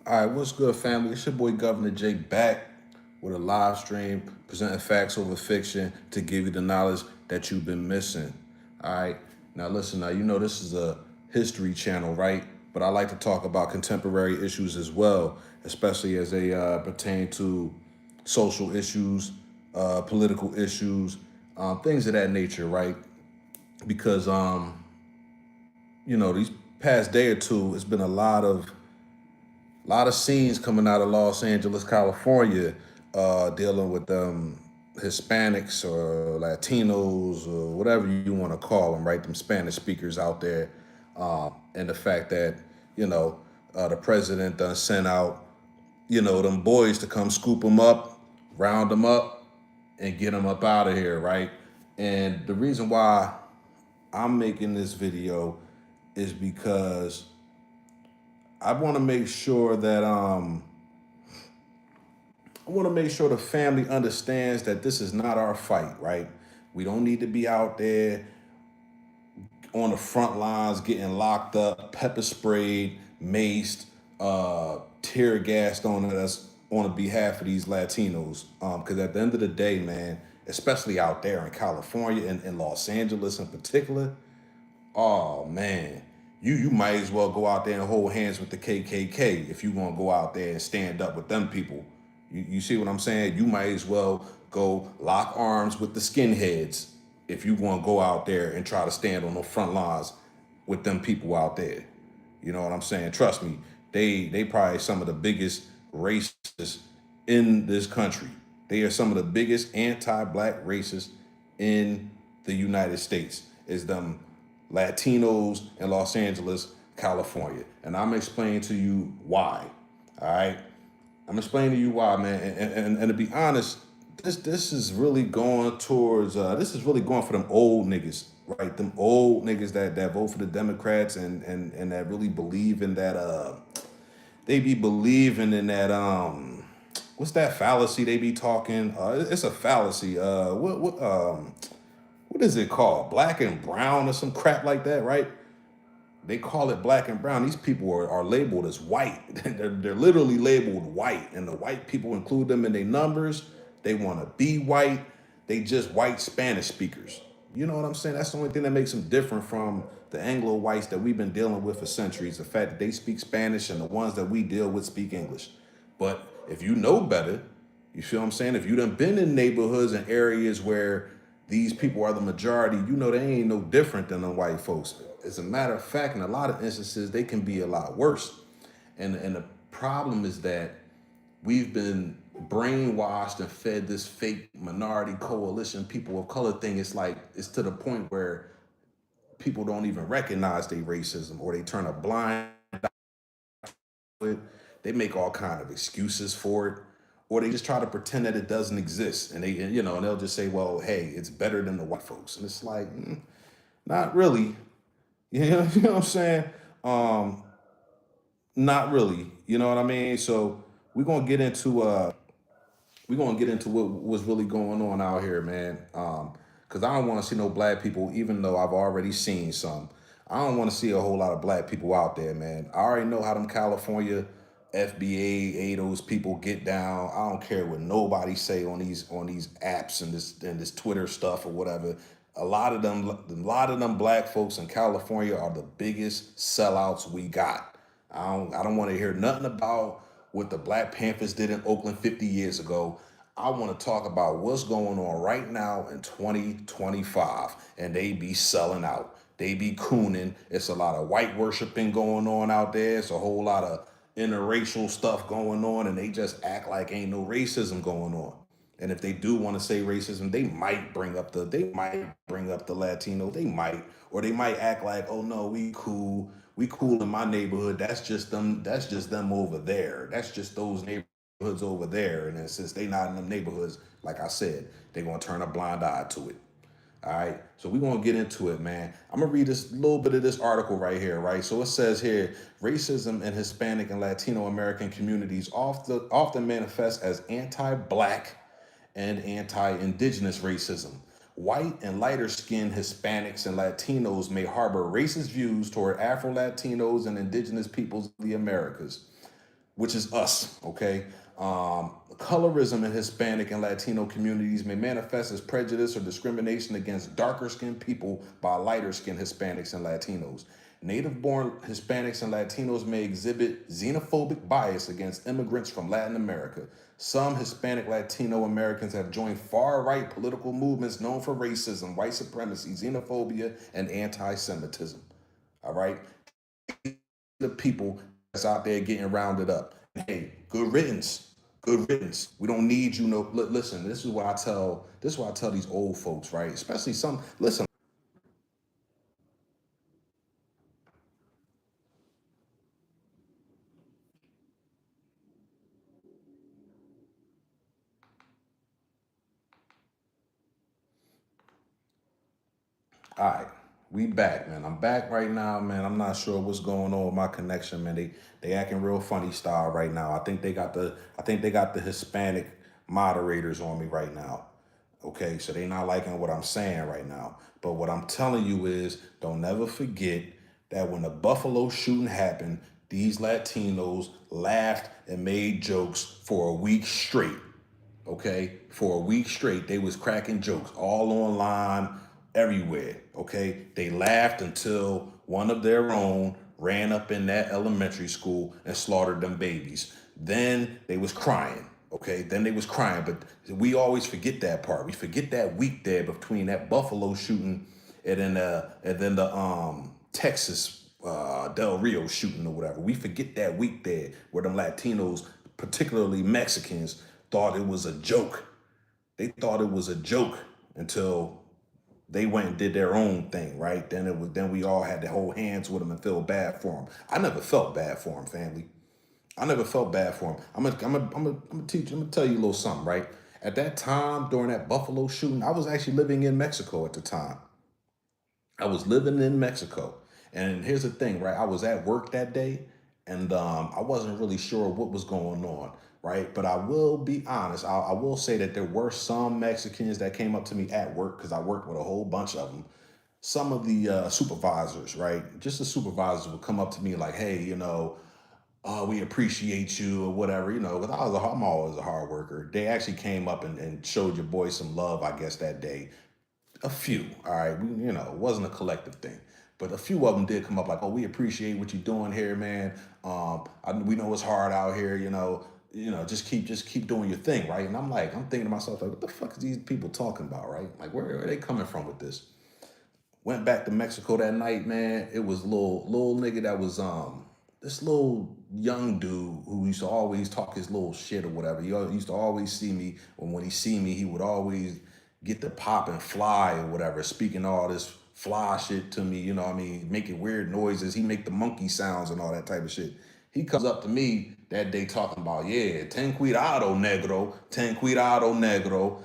All right, what's good, family? It's your boy Governor Jake back with a live stream presenting facts over fiction to give you the knowledge that you've been missing. All right, now listen. Now you know this is a history channel, right? But I like to talk about contemporary issues as well, especially as they pertain to social issues, political issues, things of that nature, right? Because these past day or two, it's been a lot of scenes coming out of Los Angeles, California, dealing with Hispanics or Latinos or whatever you want to call them, right? Them Spanish speakers out there, and the fact that the president done sent out them boys to come scoop them up, round them up, and get them up out of here, right? And the reason why I'm making this video is because I want to make sure that I want to make sure the family understands that this is not our fight, right? We don't need to be out there on the front lines getting locked up, pepper sprayed, maced, tear gassed on us on behalf of these Latinos. Because at the end of the day, man, especially out there in California and in Los Angeles in particular, oh man, you might as well go out there and hold hands with the KKK if you want to go out there and stand up with them people. You see what I'm saying? You might as well go lock arms with the skinheads if you want to go out there and try to stand on the front lines with them people out there. You know what I'm saying? Trust me, they probably some of the biggest racists in this country. They are some of the biggest anti-black racists in the United States. Is them Latinos in Los Angeles, California. And I'm explaining to you why. All right. I'm explaining to you why, man. And to be honest, this is really going towards this is really going for them old niggas, right? Them old niggas that vote for the Democrats and that really believe in that they be believing in that what's that fallacy they be talking? It's a fallacy. What is it called? Black and brown or some crap like that, right? They call it black and brown. These people are labeled as white. They're literally labeled white, and the white people include them in their numbers. They want to be white. They just white Spanish speakers. You know what I'm saying? That's the only thing that makes them different from the Anglo whites that we've been dealing with for centuries. The fact that they speak Spanish and the ones that we deal with speak English. But if you know better, you feel what I'm saying? If you done been in neighborhoods and areas where these people are the majority, you know they ain't no different than the white folks. As a matter of fact, in a lot of instances, they can be a lot worse. And the problem is that we've been brainwashed and fed this fake minority coalition, people of color thing. It's to the point where people don't even recognize their racism, or they turn a blind eye to it. They make all kind of excuses for it, or they just try to pretend that it doesn't exist. And and they'll just say, well, hey, it's better than the white folks. And it's like, not really. You know what I'm saying? Um, Not really. You know what I mean? So we're gonna get into what's really going on out here, man. Because I don't want to see no black people, even though I've already seen some. I don't want to see a whole lot of black people out there, man. I already know how them California FBA, those people get down. I don't care what nobody say on these apps and this Twitter stuff or whatever. A lot of them black folks in California are the biggest sellouts we got. I don't want to hear nothing about what the Black Panthers did in Oakland 50 years ago. I want to talk about what's going on right now in 2025, and they be selling out. They be cooning. It's a lot of white worshiping going on out there. It's a whole lot of interracial stuff going on, and they just act like ain't no racism going on. And if they do want to say racism, they might bring up the Latino, or they might act like, oh no, we cool in my neighborhood. That's just them over there. That's just those neighborhoods over there. And then since they not in them neighborhoods, like I said, they're gonna turn a blind eye to it. All right, so we're gonna get into it, man. I'm gonna read this little bit of this article right here, right? So it says here, racism in Hispanic and Latino American communities often manifests as anti-black and anti-indigenous racism. White and lighter-skinned Hispanics and Latinos may harbor racist views toward Afro-Latinos and indigenous peoples of the Americas. which is us, okay? Colorism in Hispanic and Latino communities may manifest as prejudice or discrimination against darker skinned people by lighter skinned Hispanics and Latinos. Native born Hispanics and Latinos may exhibit xenophobic bias against immigrants from Latin America. Some Hispanic Latino Americans have joined far right political movements known for racism, white supremacy, xenophobia, and anti Semitism. All right? The people that's out there getting rounded up. Hey, good riddance. Good riddance. We don't need you. No, listen. This is what I tell. This is what I tell these old folks, right? Especially some. Listen. All right, we back, man. I'm back right now, man. I'm not sure what's going on with my connection, man. They acting real funny style right now. I think they got the Hispanic moderators on me right now. Okay, so they not liking what I'm saying right now. But what I'm telling you is, don't never forget that when the Buffalo shooting happened, these Latinos laughed and made jokes for a week straight. Okay, for a week straight they was cracking jokes all online, everywhere. Okay, they laughed until one of their own ran up in that elementary school and slaughtered them babies. Then they was crying. Okay, then they was crying. But we always forget that part. We forget that week there between that Buffalo shooting and then the Texas Del Rio shooting or whatever. We forget that week there where them Latinos, particularly Mexicans, thought it was a joke. They thought it was a joke until they went and did their own thing, right? Then we all had to hold hands with them and feel bad for them. I never felt bad for them, family. I never felt bad for them. I'm gonna tell you a little something, right? At that time, during that Buffalo shooting, I was actually living in Mexico at the time. I was living in Mexico. And here's the thing, right? I was at work that day and I wasn't really sure what was going on, right? But I will be honest. I will say that there were some Mexicans that came up to me at work because I worked with a whole bunch of them. Some of the supervisors, right? Just the supervisors would come up to me like, hey, we appreciate you or whatever, because I'm always a hard worker. They actually came up and showed your boy some love, I guess, that day. A few, all right. It wasn't a collective thing, but a few of them did come up like, "Oh, we appreciate what you're doing here, man. We know it's hard out here. Just keep doing your thing, right?" And I'm thinking to myself, like, "What the fuck is these people talking about, right? Like, where are they coming from with this?" Went back to Mexico that night, man. It was little nigga that was this little young dude who used to always talk his little shit or whatever. He used to always see me, when he see me, he would always get the pop and fly or whatever, speaking all this fly shit to me, what I mean, making weird noises. He make the monkey sounds and all that type of shit. He comes up to me that day talking about, yeah, ten cuidado negro, ten cuidado negro.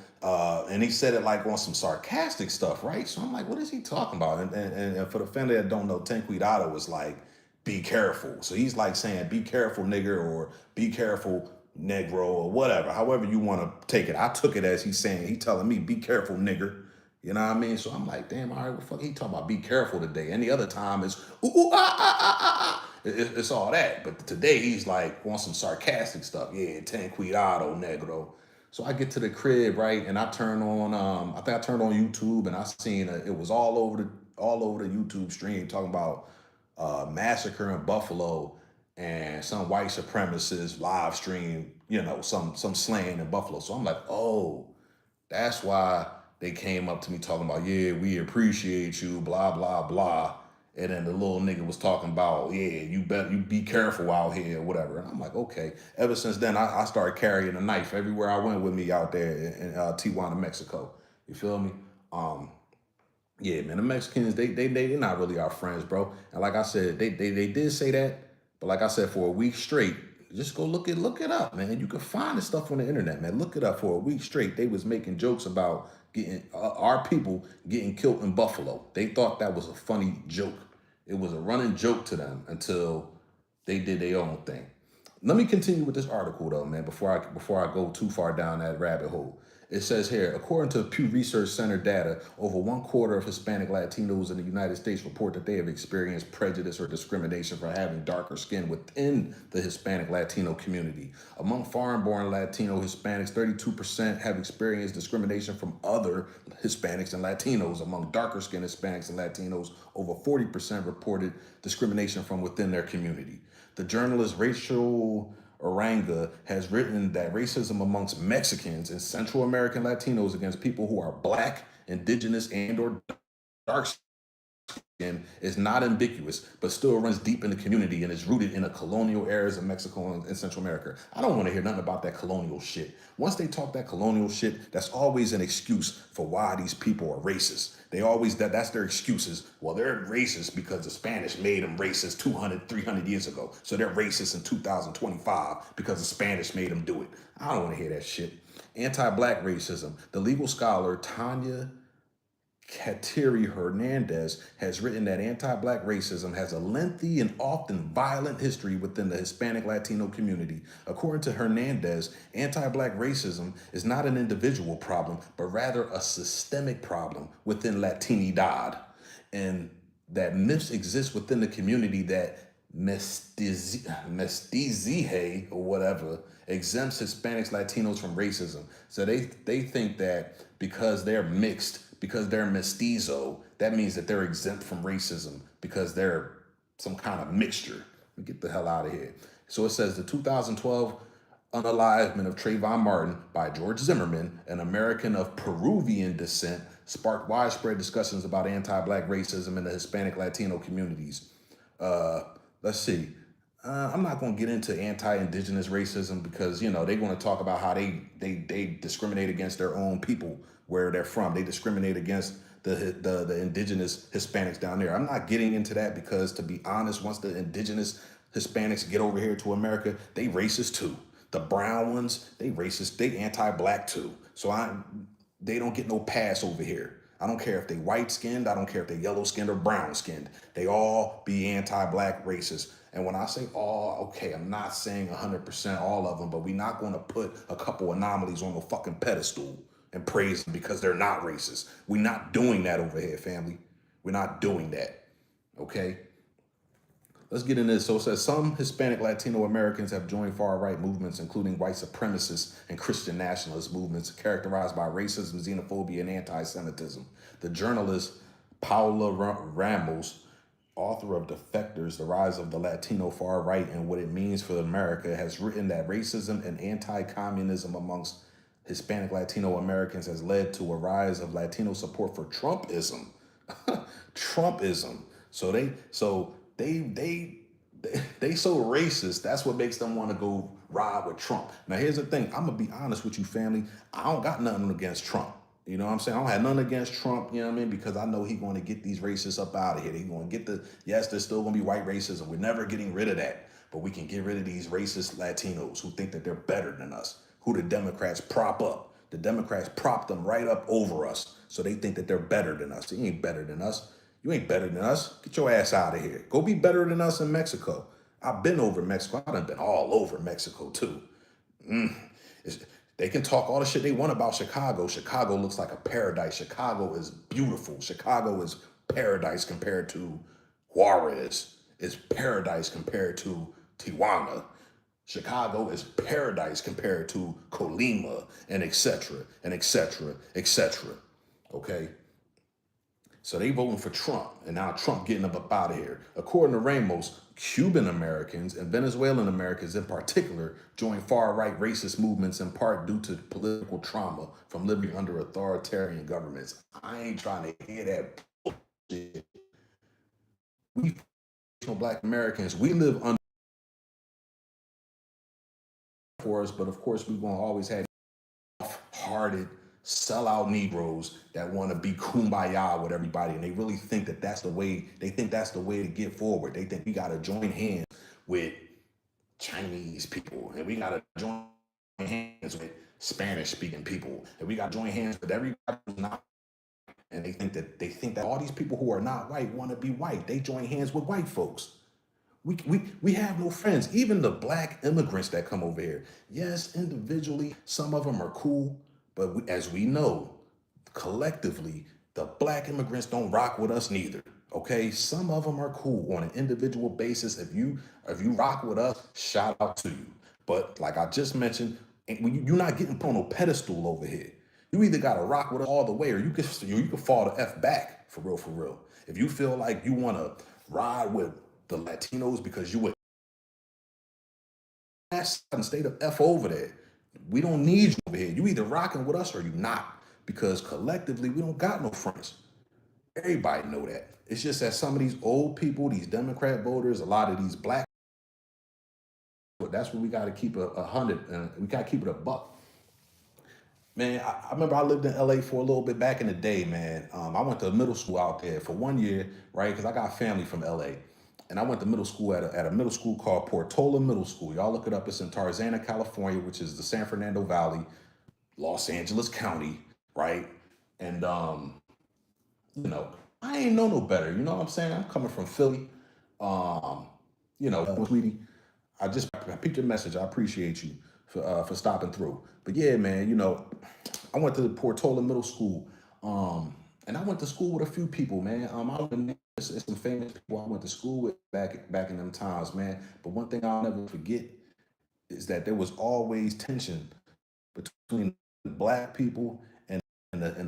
And he said it like on some sarcastic stuff, right? So I'm like, what is he talking about? And for the family that don't know, ten cuidado was like, be careful. So he's like saying, be careful, nigger, or be careful, negro, or whatever, however you want to take it. I took it as he telling me, be careful, nigger. You know what I mean? So I'm like, damn, all right, what fuck he talking about be careful today? Any other time it's ooh, ooh, ah, ah, ah, ah. Ah. It's all that. But today he's like on some sarcastic stuff. Yeah, ten cuidado, negro. So I get to the crib, right, and I turn on I think I turned on YouTube and I seen it was all over the YouTube stream talking about massacre in Buffalo and some white supremacist live stream, some slaying in Buffalo. So I'm like, oh, that's why they came up to me talking about, yeah, we appreciate you, blah, blah, blah. And then the little nigga was talking about, yeah, you be careful out here or whatever. And I'm like, okay. Ever since then, I started carrying a knife everywhere I went with me out there in Tijuana, Mexico. You feel me? Yeah, man, the Mexicans, they not really our friends, bro. And like I said, they did say that, but like I said, for a week straight, just go look it up, man. You can find the stuff on the internet, man. Look it up. For a week straight, they was making jokes about getting our people getting killed in Buffalo. They thought that was a funny joke. It was a running joke to them until they did their own thing. Let me continue with this article though, man, before I go too far down that rabbit hole. It says here, according to Pew Research Center data, over one quarter of Hispanic Latinos in the United States report that they have experienced prejudice or discrimination for having darker skin within the Hispanic Latino community. Among foreign-born Latino Hispanics, 32% have experienced discrimination from other Hispanics and Latinos. Among darker-skinned Hispanics and Latinos, over 40% reported discrimination from within their community. The journalist Rachel Oranga has written that racism amongst Mexicans and Central American Latinos against people who are black, indigenous, and or dark skin is not ambiguous, but still runs deep in the community and is rooted in the colonial eras of Mexico and Central America. I don't want to hear nothing about that colonial shit. Once they talk that colonial shit, that's always an excuse for why these people are racist. They always, that's their excuses. Well, they're racist because the Spanish made them racist 200, 300 years ago. So they're racist in 2025 because the Spanish made them do it. I don't want to hear that shit. Anti-black racism. The legal scholar Tanya Kateri Hernandez has written that anti-black racism has a lengthy and often violent history within the Hispanic Latino community. According to Hernandez, anti-black racism is not an individual problem, but rather a systemic problem within Latinidad. And that myths exist within the community that mestizaje or whatever exempts Hispanics, Latinos from racism. So they think that because they're mixed, because they're mestizo, that means that they're exempt from racism because they're some kind of mixture. Let me get the hell out of here. So it says the 2012 unalivement of Trayvon Martin by George Zimmerman, an American of Peruvian descent, sparked widespread discussions about anti-black racism in the Hispanic Latino communities. Let's see. I'm not going to get into anti-indigenous racism because, you know, they're going to talk about how they discriminate against their own people where they're from. They discriminate against the indigenous Hispanics down there. I'm not getting into that because, to be honest, once the indigenous Hispanics get over here to America, they racist too. The brown ones, they racist, they anti-black too. So they don't get no pass over here. I don't care if they white skinned, I don't care if they yellow skinned or brown skinned. They all be anti-black racist. And when I say all, okay, I'm not saying 100% all of them, but we're not going to put a couple anomalies on the fucking pedestal and praise them because they're not racist. We're not doing that over here, family. We're not doing that, okay? Let's get into this. So it says some Hispanic Latino Americans have joined far-right movements, including white supremacist and Christian nationalist movements characterized by racism, xenophobia, and anti-Semitism. The journalist Paula Ramos, author of Defectors, The Rise of the Latino Far Right and What It Means for America, has written that racism and anti-communism amongst Hispanic Latino Americans has led to a rise of Latino support for Trumpism. Trumpism. So they so racist. That's what makes them want to go ride with Trump. Now, here's the thing. I'm going to be honest with you, family. I don't got nothing against Trump. You know what I'm saying? I don't have nothing against Trump, you know what I mean? Because I know he's going to get these racists up out of here. He's going to get yes, there's still going to be white racism. We're never getting rid of that. But we can get rid of these racist Latinos who think that they're better than us, who the Democrats prop up. The Democrats prop them right up over us. So they think that they're better than us. He ain't better than us. You ain't better than us. Get your ass out of here. Go be better than us in Mexico. I've been over Mexico. I done been all over Mexico too. They can talk all the shit they want about Chicago. Chicago looks like a paradise. Chicago is beautiful. Chicago is paradise compared to Juarez. It's paradise compared to Tijuana. Chicago is paradise compared to Colima, and etc. and etc. etc. Okay? So they voting for Trump, and now Trump getting them up out of here. According to Ramos, Cuban Americans and Venezuelan Americans in particular joined far-right racist movements in part due to political trauma from living under authoritarian governments. I ain't trying to hear that bullshit. We Black Americans, we live under for us, but of course we're gonna always have hearted sellout Negroes that want to be kumbaya with everybody, and they really think that that's the way. They think that's the way to get forward. They think we got to join hands with Chinese people, and we got to join hands with Spanish-speaking people, and we got to join hands with everybody who's not. And they think that all these people who are not white want to be white. They join hands with white folks. We have no friends. Even the black immigrants that come over here. Yes, individually, some of them are cool. But as we know, collectively, the black immigrants don't rock with us neither. Okay, some of them are cool on an individual basis. If you rock with us, shout out to you. But like I just mentioned, you're not getting put on no pedestal over here. You either gotta rock with us all the way, or you can fall the f back for real, for real. If you feel like you wanna ride with the Latinos because you would and stay the f over there. We don't need you over here. You either rocking with us or you not, because collectively we don't got no friends. Everybody know that. It's just that some of these old people, these Democrat voters, a lot of these black, but that's what we got to keep a hundred, and we got to keep it a buck. Man, I remember I lived in LA for a little bit back in the day, man. I went to middle school out there for 1 year, right? Because I got family from LA. And I went to middle school at a middle school called Portola Middle School. Y'all look it up. It's in Tarzana, California, which is the San Fernando Valley, Los Angeles County, right? And you know, I ain't know no better. You know what I'm saying? I'm coming from Philly. Um, sweetie, I picked your message. I appreciate you for stopping through. But yeah, man, I went to the Portola Middle School, and I went to school with a few people, man. I don't know, it's some famous people I went to school with back in them times, man. But one thing I'll never forget is that there was always tension between the black people and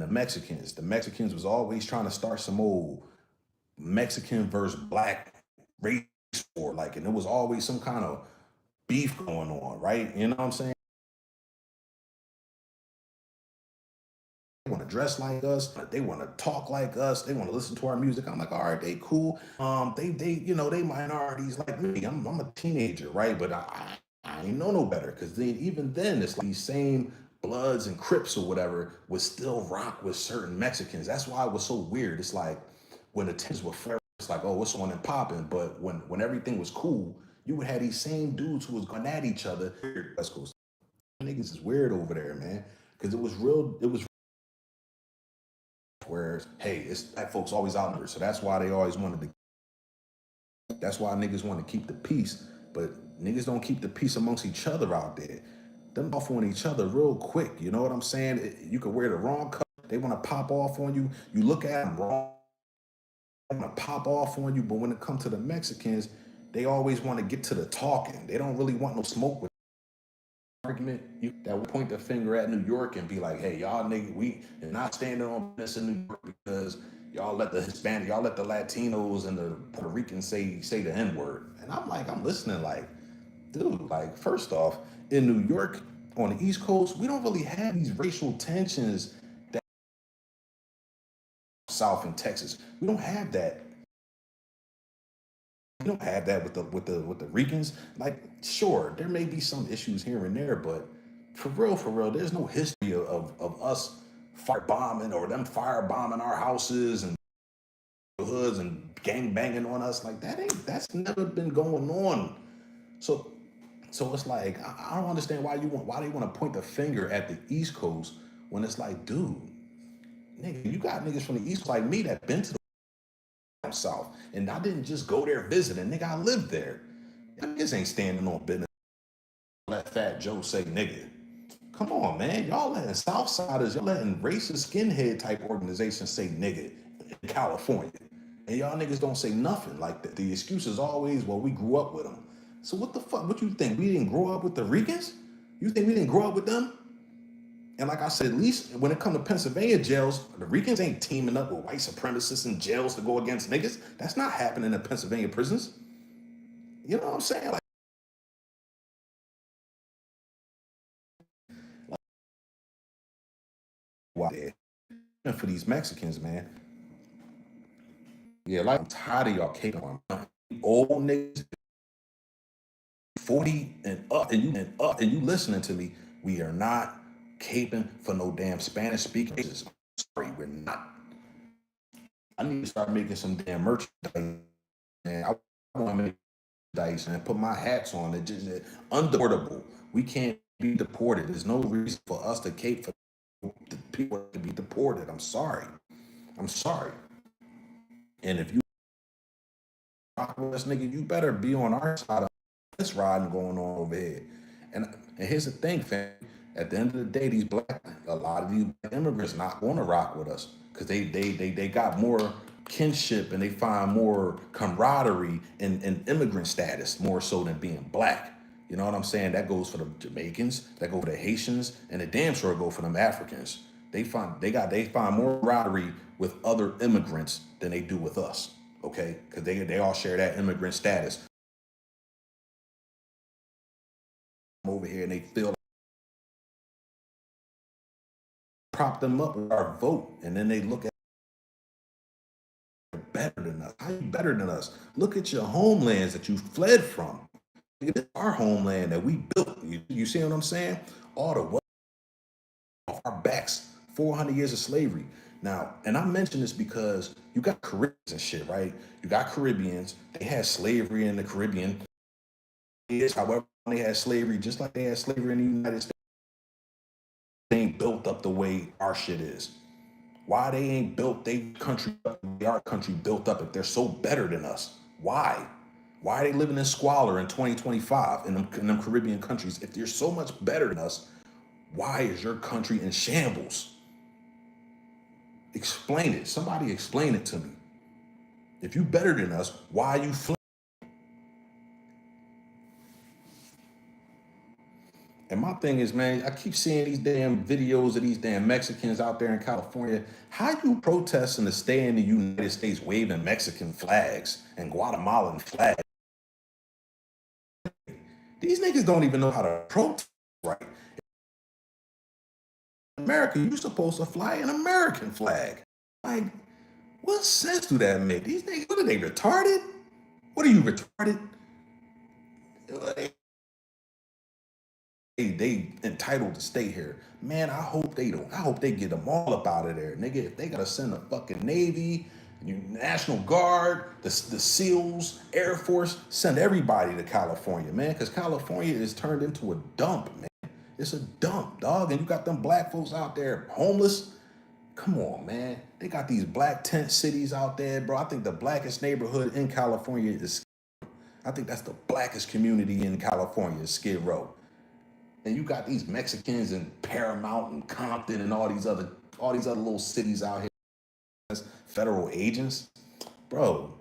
the Mexicans. The Mexicans was always trying to start some old Mexican versus black race war, like, and there was always some kind of beef going on, right? You know what I'm saying? They want to dress like us, they want to talk like us, they want to listen to our music. I'm like, all right, they cool. They minorities like me. I'm a teenager, right? But I ain't know no better, because then even then it's like these same Bloods and Crips or whatever would still rock with certain Mexicans. That's why it was so weird. It's like when the tensions were fair, it's like, oh, what's on and popping? But when everything was cool, you would have these same dudes who was going at each other. West Coast niggas is weird over there, man. Because it was where, hey, it's black folks always outnumbered. So that's why niggas want to keep the peace. But niggas don't keep the peace amongst each other out there. Them off on each other real quick. You know what I'm saying? You could wear the wrong color. They want to pop off on you. You look at them wrong. They want to pop off on you. But when it comes to the Mexicans, they always want to get to the talking. They don't really want no smoke with argument. That would point the finger at New York and be like, hey, y'all niggas, we are not standing on this in New York because y'all let the Hispanic, y'all let the Latinos and the Puerto Ricans say the N-word. And I'm listening like, dude, like, first off, in New York, on the East Coast, we don't really have these racial tensions that South and Texas. We don't have that with the Ricans. Like, sure, there may be some issues here and there, but for real, there's no history of us firebombing or them firebombing our houses and hoods and gang banging on us. Like, that's never been going on. So so it's like, I don't understand why they want to point the finger at the East Coast when it's like, dude, nigga, you got niggas from the East Coast like me that been to the South, and I didn't just go there visiting, nigga, I lived there. Niggas ain't standing on business. Let Fat Joe say nigga. Come on, man. Y'all letting Southsiders, y'all letting racist skinhead type organizations say nigga in California. And y'all niggas don't say nothing. Like, the excuse is always, well, we grew up with them. So what the fuck? What you think? We didn't grow up with the Ricans? You think we didn't grow up with them? And like I said, at least when it comes to Pennsylvania jails, the Ricans ain't teaming up with white supremacists in jails to go against niggas. That's not happening in Pennsylvania prisons. You know what I'm saying? Like, and for these Mexicans, man. Yeah, like, I'm tired of y'all caping on old niggas 40 and you listening to me. We are not caping for no damn Spanish speakers. Sorry, we're not. I need to start making some damn merchandise. Man, I want to make merchandise and put my hats on. It just undeportable. We can't be deported. There's no reason for us to cape for the people to be deported. I'm sorry. I'm sorry. And if you rock with us, nigga, you better be on our side of this riding going on over here. And here's the thing, fam. At the end of the day, a lot of these black immigrants not going to rock with us because they got more kinship and they find more camaraderie in immigrant status more so than being black. You know what I'm saying? That goes for the Jamaicans, that go for the Haitians, and the damn sure go for them Africans. They find more camaraderie with other immigrants than they do with us. Okay, because they all share that immigrant status. Over here and they feel prop them up with our vote, and then they look at better than us. How you better than us? Look at your homelands that you fled from. It's our homeland that we built. You see what I'm saying? All the wealth off our backs, 400 years of slavery. Now, and I mention this because you got Caribbeans and shit, right? You got Caribbeans. They had slavery in the Caribbean. However, they had slavery, just like they had slavery in the United States. They ain't built up the way our shit is. Why they ain't built their country up the way our country built up if they're so better than us? Why? Why are they living in squalor in 2025 in them Caribbean countries? If they're so much better than us, why is your country in shambles? Explain it. Somebody explain it to me. If you better than us, why are you fleeing? And my thing is, man, I keep seeing these damn videos of these damn Mexicans out there in California. How you protesting to stay in the United States waving Mexican flags and Guatemalan flags? These niggas don't even know how to protest right. In America, you're supposed to fly an American flag. Like, what sense do that make? These niggas, what are they, retarded? What are you, retarded? They entitled to stay here. Man, I hope they don't. I hope they get them all up out of there. Nigga, if they gotta send the fucking Navy, National Guard, the SEALs, Air Force, send everybody to California, man, because California is turned into a dump, man. It's a dump, dog. And you got them black folks out there homeless. Come on, man. They got these black tent cities out there, bro. I think the blackest neighborhood in California is, I think that's the blackest community in California is Skid Row. And you got these Mexicans in Paramount and Compton and all these other little cities out here as federal agents. Bro,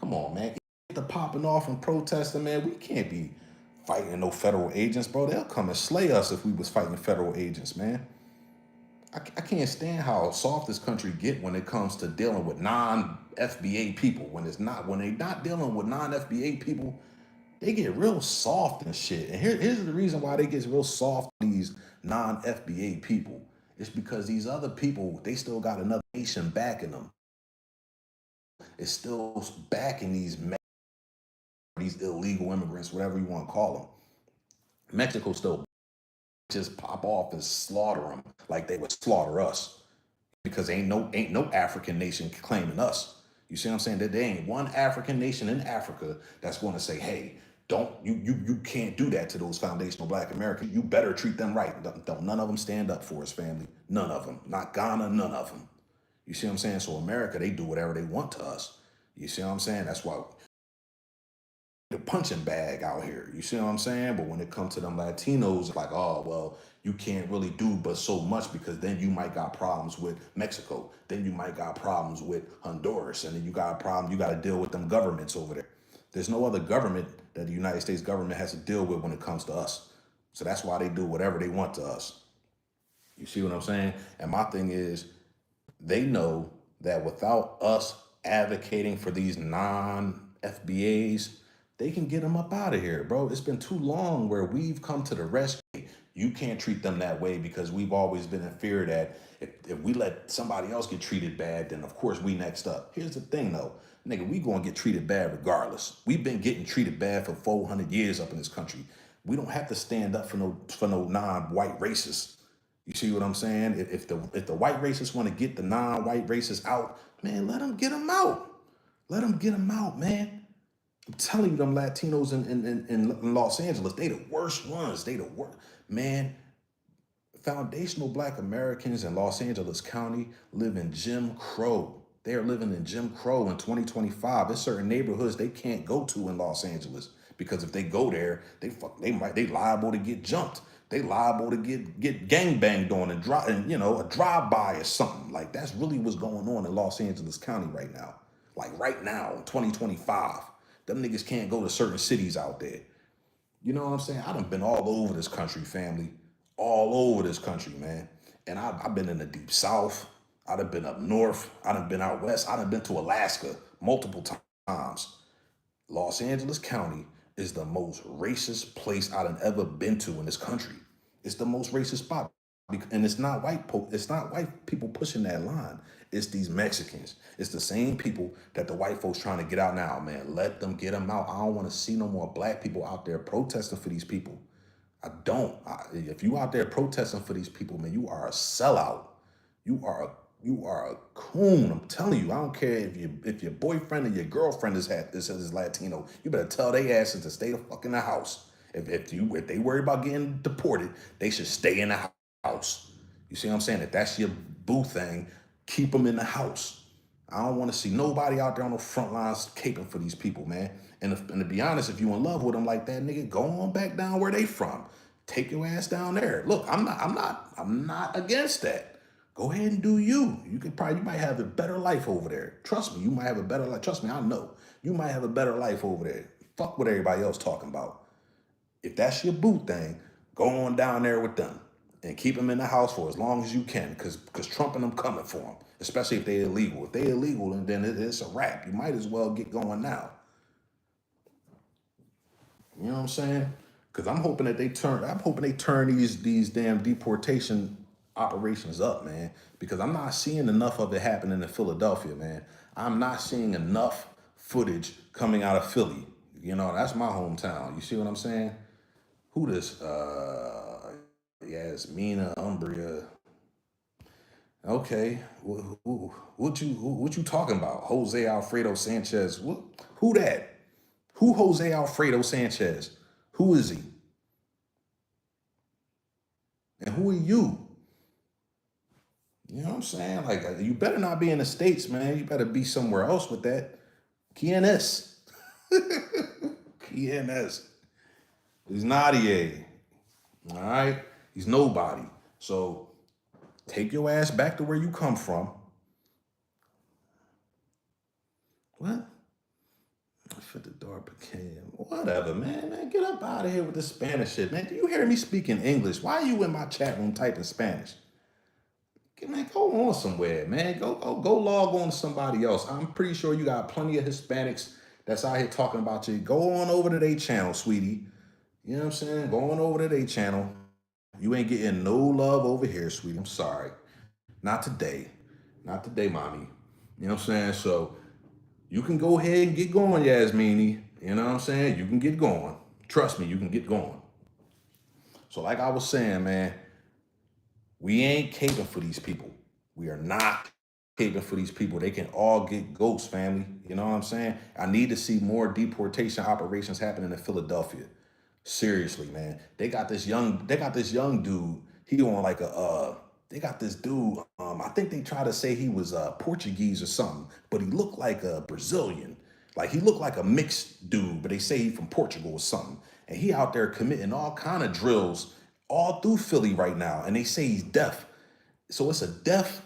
come on, man. Get the popping off and protesting, man. We can't be fighting no federal agents, bro. They'll come and slay us if we was fighting federal agents, man. I can't stand how soft this country get when it comes to dealing with non-FBA people. When they not dealing with non-FBA people, they get real soft and shit. And here's the reason why they get real soft, these non-FBA people. It's because these other people, they still got another nation backing them. It's still backing these illegal immigrants, whatever you want to call them. Mexico still just pop off and slaughter them like they would slaughter us because ain't no African nation claiming us. You see what I'm saying? That there ain't one African nation in Africa that's going to say, "Hey, don't you can't do that to those foundational Black Americans. You better treat them right." Don't none of them stand up for us, family. None of them. Not Ghana. None of them. You see what I'm saying? So America, they do whatever they want to us. You see what I'm saying? That's why the punching bag out here. You see what I'm saying? But when it comes to them Latinos, like, oh, well, you can't really do but so much because then you might got problems with Mexico. Then you might got problems with Honduras. And then you got a problem, you got to deal with them governments over there. There's no other government that the United States government has to deal with when it comes to us. So that's why they do whatever they want to us. You see what I'm saying? And my thing is, they know that without us advocating for these non-FBAs, they can get them up out of here, bro. It's been too long where we've come to the rescue. You can't treat them that way because we've always been in fear that if we let somebody else get treated bad, then of course we next up. Here's the thing though, nigga, we gonna get treated bad regardless. We've been getting treated bad for 400 years up in this country. We don't have to stand up for no non-white racists. You see what I'm saying? If the white racists want to get the non-white racists out, man, let them get them out. Let them get them out, man. I'm telling you, them Latinos in Los Angeles, they the worst ones. They the worst. Man, foundational Black Americans in Los Angeles County live in Jim Crow. They are living in Jim Crow in 2025. There's certain neighborhoods they can't go to in Los Angeles because if they go there, they liable to get jumped. They liable to get gang banged on and drive, and a drive by or something. Like that's really what's going on in Los Angeles County right now. Like right now in 2025, them niggas can't go to certain cities out there. You know what I'm saying? I done been all over this country, family. All over this country, man. And I've been in the deep south. I done been up north. I done been out west. I done been to Alaska multiple times. Los Angeles County is the most racist place I've ever been to in this country. It's the most racist spot. And it's not white people pushing that line. It's these Mexicans. It's the same people that the white folks trying to get out now, man. Let them get them out. I don't want to see no more black people out there protesting for these people. I don't. If you out there protesting for these people, man, you are a sellout. You are a coon. I'm telling you. I don't care if your boyfriend or your girlfriend is Latino. You better tell their asses to stay the fuck in the house. If they worry about getting deported, they should stay in the house. You see what I'm saying? If that's your boo thing, keep them in the house. I don't want to see nobody out there on the front lines caping for these people, man. And to be honest, if you in love with them like that, nigga, go on back down where they from. Take your ass down there. Look, I'm not against that. Go ahead and do you. You might have a better life over there. Trust me, you might have a better life. Trust me, I know. You might have a better life over there. Fuck what everybody else talking about. If that's your boo thing, go on down there with them and keep them in the house for as long as you can, because Trump and them coming for them, especially if they're illegal. If they're illegal, then it's a wrap. You might as well get going now. You know what I'm saying? Because I'm hoping they turn these damn deportation operations up, man. Because I'm not seeing enough of it happening in Philadelphia, man. I'm not seeing enough footage coming out of Philly. That's my hometown. You see what I'm saying? Who this? Yasmina Umbria. Okay, what you talking about? Jose Alfredo Sanchez. Who that? Who Jose Alfredo Sanchez? Who is he? And who are you? You know what I'm saying? Like, you better not be in the States, man. You better be somewhere else with that. QNS. QNS. He's Nadia. All right? He's nobody. So take your ass back to where you come from. What? For the door became whatever, man. Get up out of here with this Spanish shit, man. Do you hear me speaking English? Why are you in my chat room typing Spanish? Man, go on somewhere, man. Go log on to somebody else. I'm pretty sure you got plenty of Hispanics that's out here talking about you. Go on over to their channel, sweetie. You know what I'm saying? Go on over to their channel. You ain't getting no love over here, sweetie. I'm sorry. Not today. Not today, mommy. You know what I'm saying? So you can go ahead and get going, Yasmini. You know what I'm saying? You can get going. Trust me, you can get going. So like I was saying, man, we ain't caping for these people. We are not caping for these people. They can all get ghosts, family. You know what I'm saying? I need to see more deportation operations happening in Philadelphia. Seriously, man. They got this young dude. He on like they got this dude. I think they try to say he was Portuguese or something, but he looked like a Brazilian. Like he looked like a mixed dude, but they say he from Portugal or something. And he out there committing all kind of drills all through Philly right now. And they say he's deaf. So it's a deaf,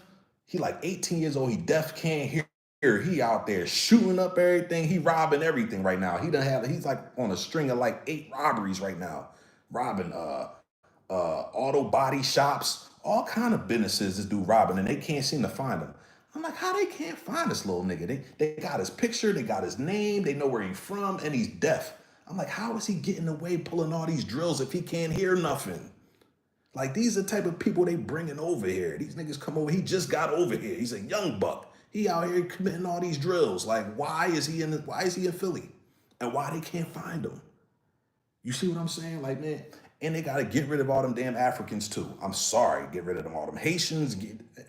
he like 18 years old, he deaf, can't hear. He out there shooting up everything. He robbing everything right now. He's like on a string of like 8 robberies right now. Robbing auto body shops, all kind of businesses this dude robbing, and they can't seem to find him. I'm like, how they can't find this little nigga? They got his picture, they got his name, they know where he's from, and he's deaf. I'm like, how is he getting away pulling all these drills if he can't hear nothing? Like, these are the type of people they bringing over here. These niggas come over, he just got over here. He's a young buck. He out here committing all these drills. Like, why is he in Philly? And why they can't find him? You see what I'm saying? Like, man, and they gotta get rid of all them damn Africans too. I'm sorry, get rid of them all them Haitians.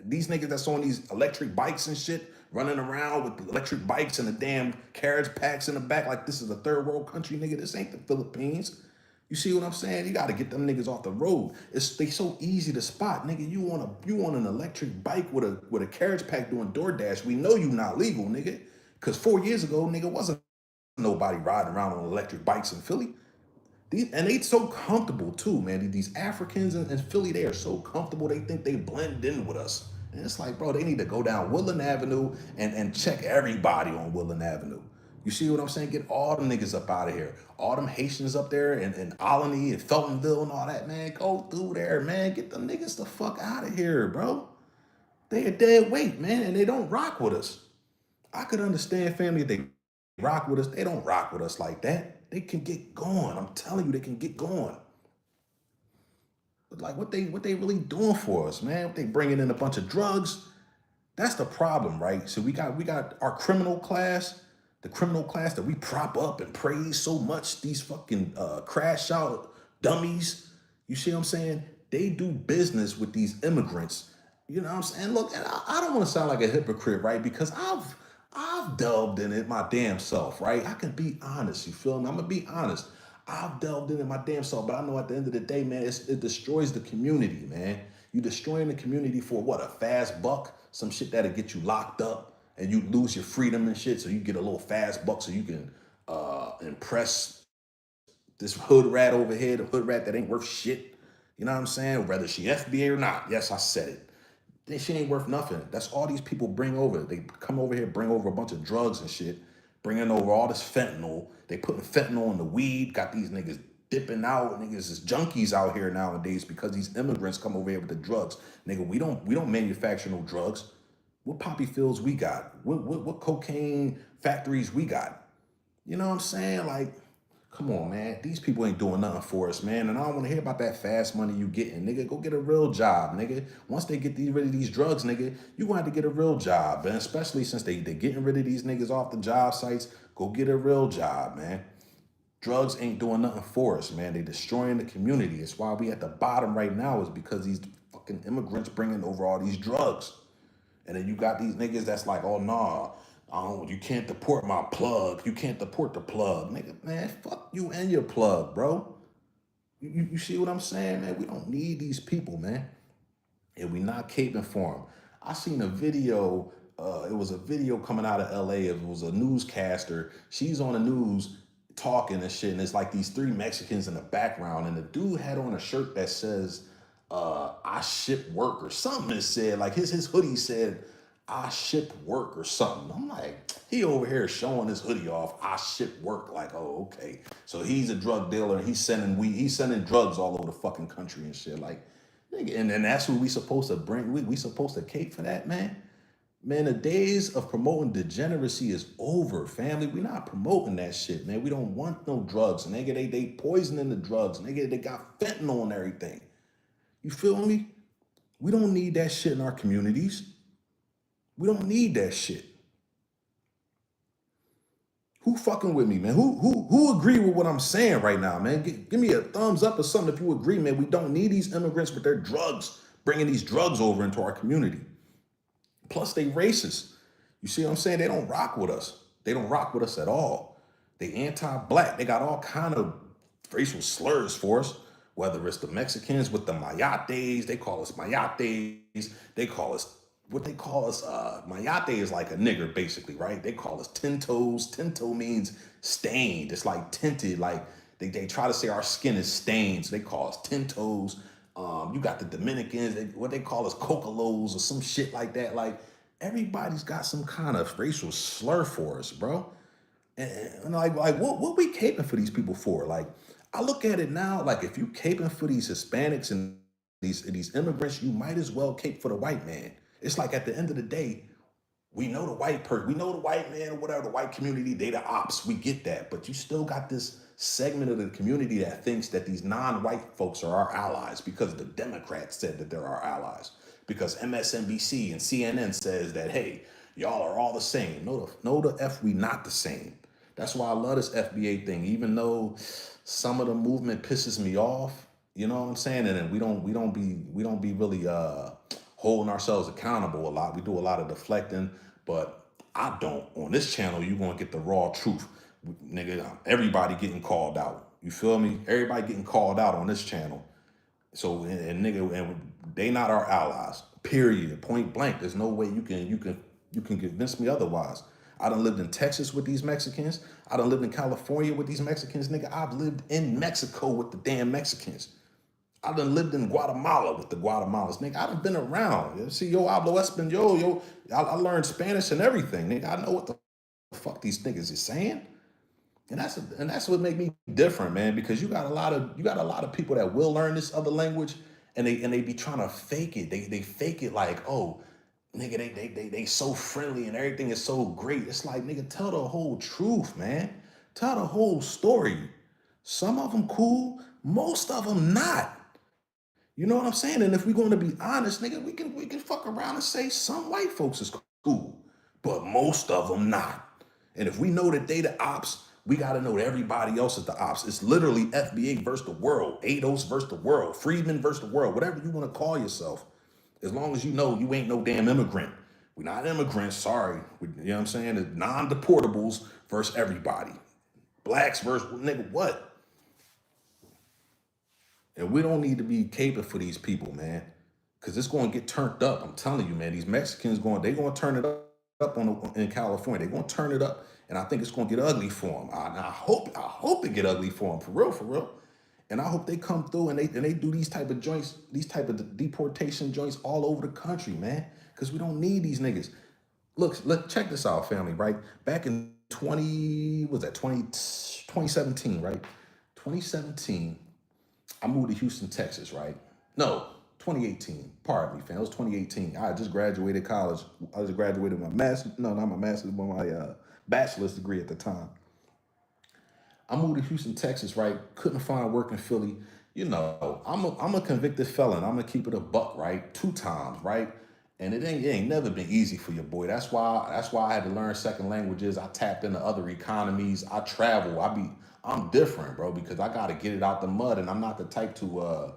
These niggas that's on these electric bikes and shit, running around with the electric bikes and the damn carriage packs in the back like this is a third world country, nigga. This ain't the Philippines. You see what I'm saying? You got to get them niggas off the road. They so easy to spot, nigga. You want an electric bike with a carriage pack doing DoorDash? We know you not legal, nigga. Cause 4 years ago, nigga, wasn't nobody riding around on electric bikes in Philly. And they so comfortable too, man. These Africans in Philly, they are so comfortable. They think they blend in with us. And it's like, bro, they need to go down Woodland Avenue and check everybody on Woodland Avenue. You see what I'm saying? Get all the niggas up out of here. All them Haitians up there in Alany and Feltonville and all that, man. Go through there, man. Get the niggas the fuck out of here, bro. They a dead weight, man, and they don't rock with us. I could understand family if they rock with us. They don't rock with us like that. They can get going. I'm telling you, they can get going. But like, what they really doing for us, man? What they bringing in a bunch of drugs? That's the problem, right? So we got our criminal class, the criminal class that we prop up and praise so much. These fucking crash out dummies. You see what I'm saying? They do business with these immigrants. You know what I'm saying? Look, and I don't want to sound like a hypocrite, right? Because I've delved in it my damn self, right? I can be honest. You feel me? I'm gonna be honest. I've delved in it my damn self, but I know at the end of the day, man, it destroys the community, man. You destroying the community for what? A fast buck? Some shit that'll get you locked up and you lose your freedom and shit. So you get a little fast buck so you can impress this hood rat over here, the hood rat that ain't worth shit. You know what I'm saying? Whether she FBA or not. Yes, I said it. Then she ain't worth nothing. That's all these people bring over. They come over here, bring over a bunch of drugs and shit, bringing over all this fentanyl. They putting fentanyl in the weed, got these niggas dipping out. Niggas is junkies out here nowadays because these immigrants come over here with the drugs. Nigga, we don't manufacture no drugs. What poppy fields we got? What cocaine factories we got? You know what I'm saying? Like, come on, man. These people ain't doing nothing for us, man. And I don't want to hear about that fast money you getting, nigga. Go get a real job, nigga. Once they get rid of these drugs, nigga, you going to have to get a real job. And especially since they getting rid of these niggas off the job sites, go get a real job, man. Drugs ain't doing nothing for us, man. They destroying the community. It's why we at the bottom right now is because these fucking immigrants bringing over all these drugs. And then you got these niggas that's like, oh, nah, you can't deport my plug. You can't deport the plug. Nigga, man, fuck you and your plug, bro. You see what I'm saying, man? We don't need these people, man. And we not caping for them. I seen a video, it was a video coming out of LA. It was a newscaster. She's on the news talking and shit. And it's like these three Mexicans in the background. And the dude had on a shirt that says, I ship work or something. It said, like his hoodie said, I ship work or something. I'm like, he over here showing his hoodie off. I ship work. Like, oh, okay. So he's a drug dealer and he's sending drugs all over the fucking country and shit. Like, nigga, and that's who we supposed to bring. We supposed to cape for that, man. Man, the days of promoting degeneracy is over, family. We not promoting that shit, man. We don't want no drugs. Nigga, they poisoning the drugs. Nigga, they got fentanyl and everything. You feel me? We don't need that shit in our communities. We don't need that shit. Who fucking with me, man? Who agree with what I'm saying right now, man? Give me a thumbs up or something if you agree, man. We don't need these immigrants with their drugs, bringing these drugs over into our community. Plus, they racist. You see what I'm saying? They don't rock with us. They don't rock with us at all. They anti-black. They got all kind of racial slurs for us. Whether it's the Mexicans with the mayates, they call us mayates. They call us mayate is like a nigger, basically, right? They call us tintos. Tinto means stained. It's like tinted, like they try to say our skin is stained, so they call us tintos. You got the Dominicans, what they call us cocolos or some shit like that. Like, everybody's got some kind of racial slur for us, bro. And like what we caping for these people for? Like, I look at it now, like if you caping for these Hispanics and these immigrants, you might as well cape for the white man. It's like at the end of the day, we know the we know the white man or whatever, the white community, they the ops. We get that. But you still got this segment of the community that thinks that these non-white folks are our allies because the Democrats said that they're our allies. Because MSNBC and CNN says that, hey, y'all are all the same. No, the F, we not the same. That's why I love this FBA thing, even though some of the movement pisses me off. You know what I'm saying? And then we don't be really holding ourselves accountable a lot. We do a lot of deflecting, but I don't. On this channel, you're gonna get the raw truth. Nigga, everybody getting called out. You feel me? Everybody getting called out on this channel. So and nigga, and they not our allies. Period. Point blank. There's no way you can convince me otherwise. I done lived in Texas with these Mexicans. I done lived in California with these Mexicans, nigga. I've lived in Mexico with the damn Mexicans. I done lived in Guatemala with the Guatemalans, nigga. I done been around. You see, yo hablo español, yo. I learned Spanish and everything, nigga. I know what the fuck these niggas is saying. And that's what make me different, man, because you got a lot of people that will learn this other language and they be trying to fake it. They fake it like, oh, nigga, they so friendly and everything is so great. It's like, nigga, tell the whole truth, man. Tell the whole story. Some of them cool, most of them not. You know what I'm saying? And if we're going to be honest, nigga, we can fuck around and say some white folks is cool, but most of them not. And if we know that they the ops, we got to know that everybody else is the ops. It's literally FBA versus the world, ADOS versus the world, Freedmen versus the world, whatever you want to call yourself. As long as you know you ain't no damn immigrant. We're not immigrants, sorry. You know what I'm saying? It's non-deportables versus everybody. Blacks versus, nigga, what? And we don't need to be caping for these people, man. Cause it's going to get turned up. I'm telling you, man. These Mexicans they going to turn it up in California. They're going to turn it up, and I think it's going to get ugly for them. I hope it get ugly for them, for real. And I hope they come through and they do these type of joints, these type of deportation joints all over the country, man. Cause we don't need these niggas. Look, check this out, family. Right back in 2017, right? 2017. I moved to Houston, Texas, right? No, 2018. Pardon me, fam. It was 2018. I had just graduated college. I just graduated with my master's, no, not my master's, but my bachelor's degree at the time. I moved to Houston, Texas, right? Couldn't find work in Philly. You know, I'm a convicted felon. I'm gonna keep it a buck, right? 2 times, right? And it ain't never been easy for your boy. That's why I had to learn second languages. I tapped into other economies. I travel. I'm different, bro, because I gotta get it out the mud. And I'm not the type of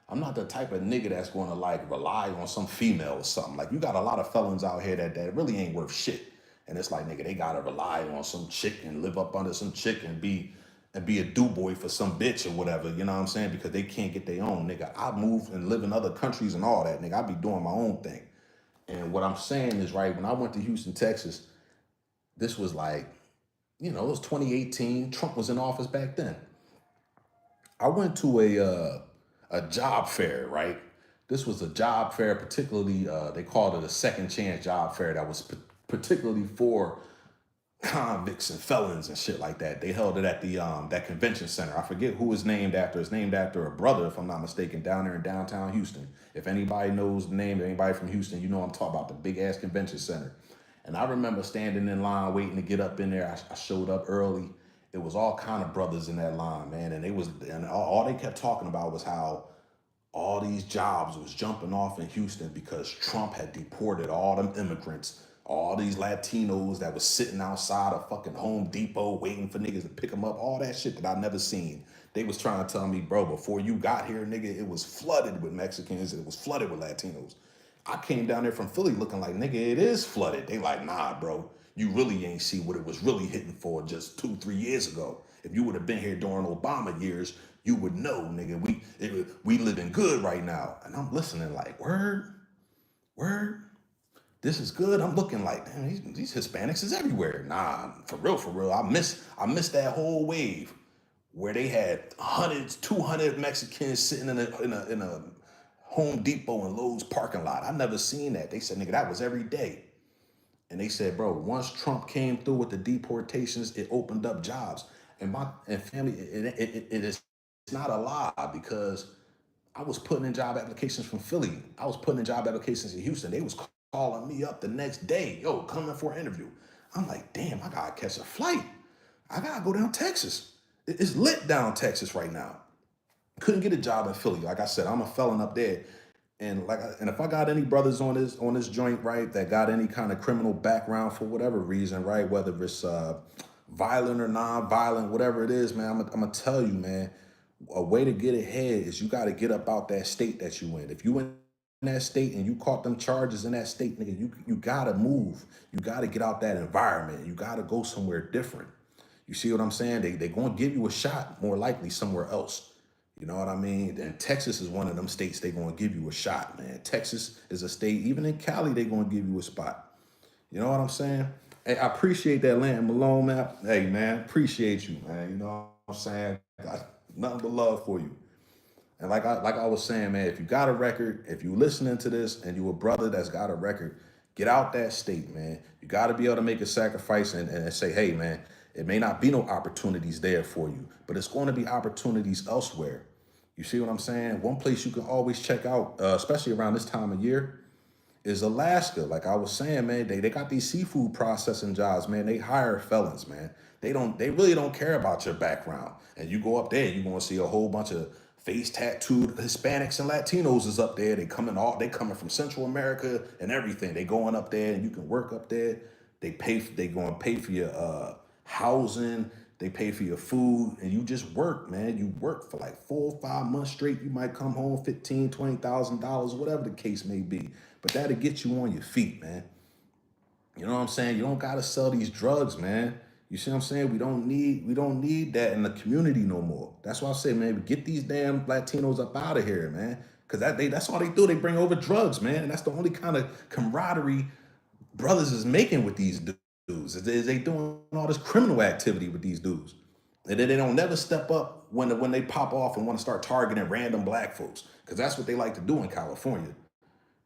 nigga that's gonna like rely on some female or something. Like, you got a lot of felons out here that really ain't worth shit. And it's like, nigga, they gotta rely on some chick and live up under some chick and be a do-boy for some bitch or whatever, you know what I'm saying? Because they can't get their own, nigga. I move and live in other countries and all that, nigga. I be doing my own thing. And what I'm saying is, right, when I went to Houston, Texas, this was like, it was 2018. Trump was in office back then. I went to a job fair, right? This was a job fair, particularly they called it a second chance job fair that was particularly for convicts and felons and shit like that. They held it at the that convention center. I forget who it's named after. It's named after a brother, if I'm not mistaken, down there in downtown Houston. If anybody knows the name of anybody from Houston, you know I'm talking about the big ass convention center. And I remember standing in line waiting to get up in there. I showed up early. It was all kind of brothers in that line, man, and all they kept talking about was how all these jobs was jumping off in Houston because Trump had deported all them immigrants, all these Latinos that was sitting outside of fucking Home Depot waiting for niggas to pick them up, all that shit that I never seen. They was trying to tell me, bro, before you got here, nigga, it was flooded with Mexicans, it was flooded with Latinos. I came down there from Philly looking like, nigga, it is flooded. They like, nah, bro, you really ain't see what it was really hitting for just 2-3 years ago. If you would have been here during Obama years, you would know, nigga, we living good right now. And I'm listening like, word, this is good. I'm looking like, damn, these Hispanics is everywhere. Nah, for real. I miss that whole wave where they had hundreds, 200 Mexicans sitting in a Home Depot and Lowe's parking lot. I never seen that. They said, nigga, that was every day. And they said, bro, once Trump came through with the deportations, it opened up jobs. And my family, it is not a lie, because I was putting in job applications from Philly. I was putting in job applications in Houston. They was calling me up the next day, yo, come in for an interview. I'm like, damn, I gotta catch a flight. I gotta go down Texas. It's lit down Texas right now. Couldn't get a job in Philly. Like I said, I'm a felon up there. And if I got any brothers on this joint, right, that got any kind of criminal background for whatever reason, right, whether it's violent or non-violent, whatever it is, man, I'm gonna tell you, man, a way to get ahead is you got to get up out that state that you in. If you in that state and you caught them charges in that state, nigga, you gotta move. You gotta get out that environment. You gotta go somewhere different. You see what I'm saying? They gonna give you a shot more likely somewhere else. You know what I mean? And Texas is one of them states they gonna give you a shot, man. Texas is a state, even in Cali, they gonna give you a spot. You know what I'm saying? Hey, I appreciate that, Landon Malone, man. Hey, man, appreciate you, man. You know what I'm saying? Got nothing but love for you. And like I was saying, man, if you got a record, if you listening to this and you a brother that's got a record, get out that state, man. You got to be able to make a sacrifice and say, hey, man, it may not be no opportunities there for you, but it's going to be opportunities elsewhere. You see what I'm saying? One place you can always check out, especially around this time of year, is Alaska. Like I was saying, man, they got these seafood processing jobs, man. They hire felons, man. They really don't care about your background. And you go up there, you're gonna see a whole bunch of face tattooed Hispanics and Latinos is up there. They coming from Central America and everything. They going up there and you can work up there. They gonna pay for your housing, they pay for your food, and you just work, man. You work for like 4 or 5 months straight. You might come home 15, $20,000, whatever the case may be. But that'll get you on your feet, man. You know what I'm saying? You don't gotta sell these drugs, man. You see what I'm saying? We don't need that in the community no more. That's why I say, man, get these damn Latinos up out of here, man. Cause that's all they do. They bring over drugs, man. And that's the only kind of camaraderie brothers is making with these dudes. Is they doing all this criminal activity with these dudes. And then they don't never step up when they pop off and want to start targeting random black folks. Cause that's what they like to do in California.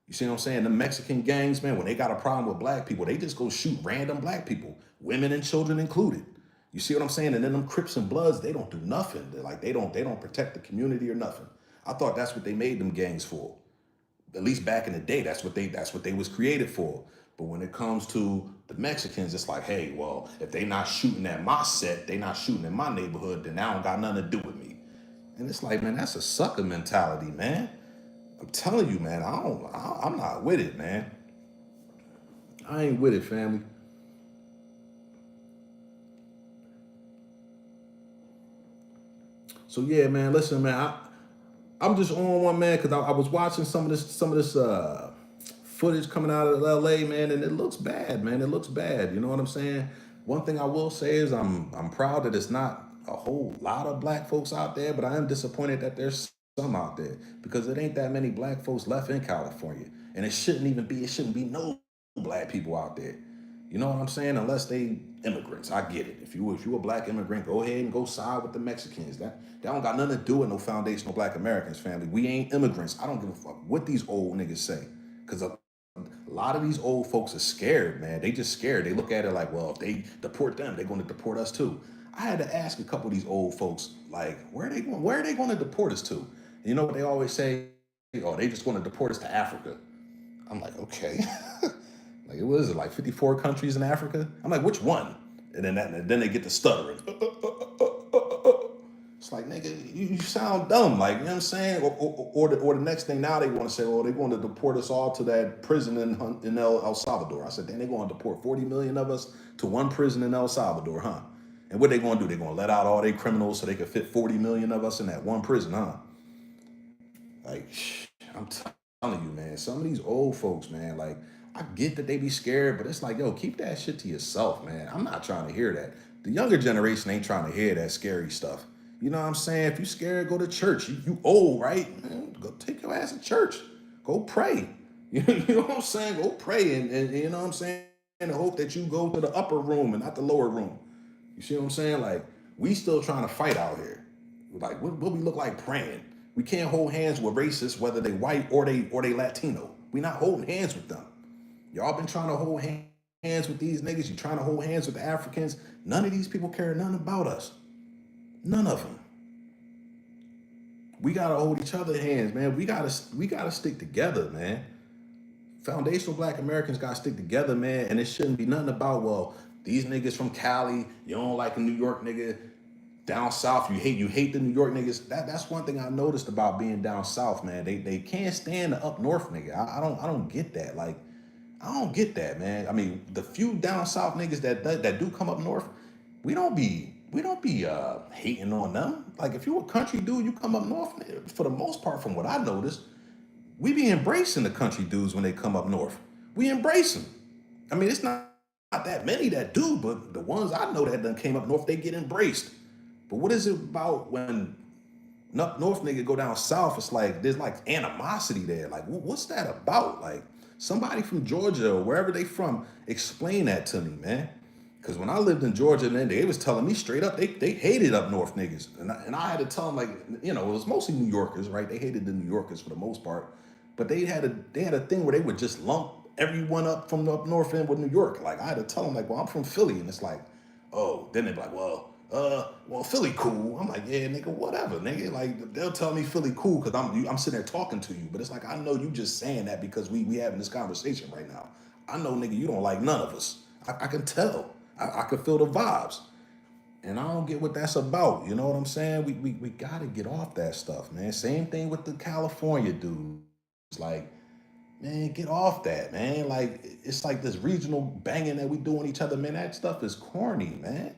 You see what I'm saying? The Mexican gangs, man, when they got a problem with black people, they just go shoot random black people, women and children included. You see what I'm saying? And then them Crips and Bloods, they don't do nothing. They don't protect the community or nothing. I thought that's what they made them gangs for. At least back in the day, that's what they was created for. But when it comes to the Mexicans, it's like, hey, well, if they not shooting at my set, they not shooting in my neighborhood, then that don't got nothing to do with me. And it's like, man, that's a sucker mentality, man. I'm telling you, man, I'm not with it, man. I ain't with it, family. So yeah, man, listen, man, I'm just on one, man, because I was watching some of this footage coming out of LA, man, and it looks bad, man. It looks bad. You know what I'm saying? One thing I will say is I'm proud that it's not a whole lot of black folks out there, but I am disappointed that there's some out there because it ain't that many black folks left in California, and it shouldn't be no black people out there. You know what I'm saying? Unless they immigrants, I get it. If you a black immigrant, go ahead and go side with the Mexicans. That don't got nothing to do with no foundational black Americans, family. We ain't immigrants. I don't give a fuck what these old niggas say, because a lot of these old folks are scared, man. They just scared. They look at it like, well, if they deport them, they're going to deport us too. I had to ask a couple of these old folks, like, where are they going? Where are they going to deport us to? And you know what they always say? Oh, they just going to deport us to Africa. I'm like, okay. Like, what is it, like 54 countries in Africa? I'm like, which one? And then they get the stuttering. It's like, nigga, you sound dumb. Like, you know what I'm saying? Or the next thing now they want to say, oh, they're going to deport us all to that prison in El Salvador. I said, then they're going to deport 40 million of us to one prison in El Salvador, huh? And what they going to do? They're going to let out all their criminals so they can fit 40 million of us in that one prison, huh? Like, I'm telling you, man, some of these old folks, man, like, I get that they be scared, but it's like, yo, keep that shit to yourself, man. I'm not trying to hear that. The younger generation ain't trying to hear that scary stuff. You know what I'm saying? If you scared, go to church. You old, right? Man, go take your ass to church. Go pray. You know what I'm saying? Go pray and you know what I'm saying? And hope that you go to the upper room and not the lower room. You see what I'm saying? Like, we still trying to fight out here. Like, what we look like praying? We can't hold hands with racists, whether they white or they Latino. We not holding hands with them. Y'all been trying to hold hands with these niggas. You trying to hold hands with the Africans. None of these people care nothing about us. None of them. We gotta hold each other hands, man. We gotta stick together, man. Foundational Black Americans gotta stick together, man. And it shouldn't be nothing about, well, these niggas from Cali, you don't like a New York nigga. Down south, you hate the New York niggas. That's one thing I noticed about being down south, man. They can't stand the up north nigga. I don't get that. Like, I don't get that, man. I mean, the few down south niggas that do come up north, we don't be hating on them. Like, if you a country dude, you come up north, for the most part, from what I noticed, we be embracing the country dudes when they come up north. We embrace them. I mean, it's not that many that do, but the ones I know that done came up north, they get embraced. But what is it about when up north nigga go down south? It's like there's like animosity there. Like, what's that about? Like, Somebody from Georgia or wherever they from, explain that to me, man. Because when I lived in Georgia, then they was telling me straight up, they hated up north niggas. And I had to tell them, like, it was mostly New Yorkers, right? They hated the New Yorkers for the most part. But they had a thing where they would just lump everyone up from the up north end with New York. Like, I had to tell them, like, well, I'm from Philly. And it's like, oh, then they'd be like, well, Philly cool. I'm like, yeah, nigga, whatever, nigga. Like, they'll tell me Philly cool because I'm sitting there talking to you. But it's like, I know you just saying that because we having this conversation right now. I know, nigga, you don't like none of us. I can tell. I can feel the vibes. And I don't get what that's about. You know what I'm saying? We gotta get off that stuff, man. Same thing with the California dudes. It's like, man, get off that, man. Like, it's like this regional banging that we do on each other, man. That stuff is corny, man.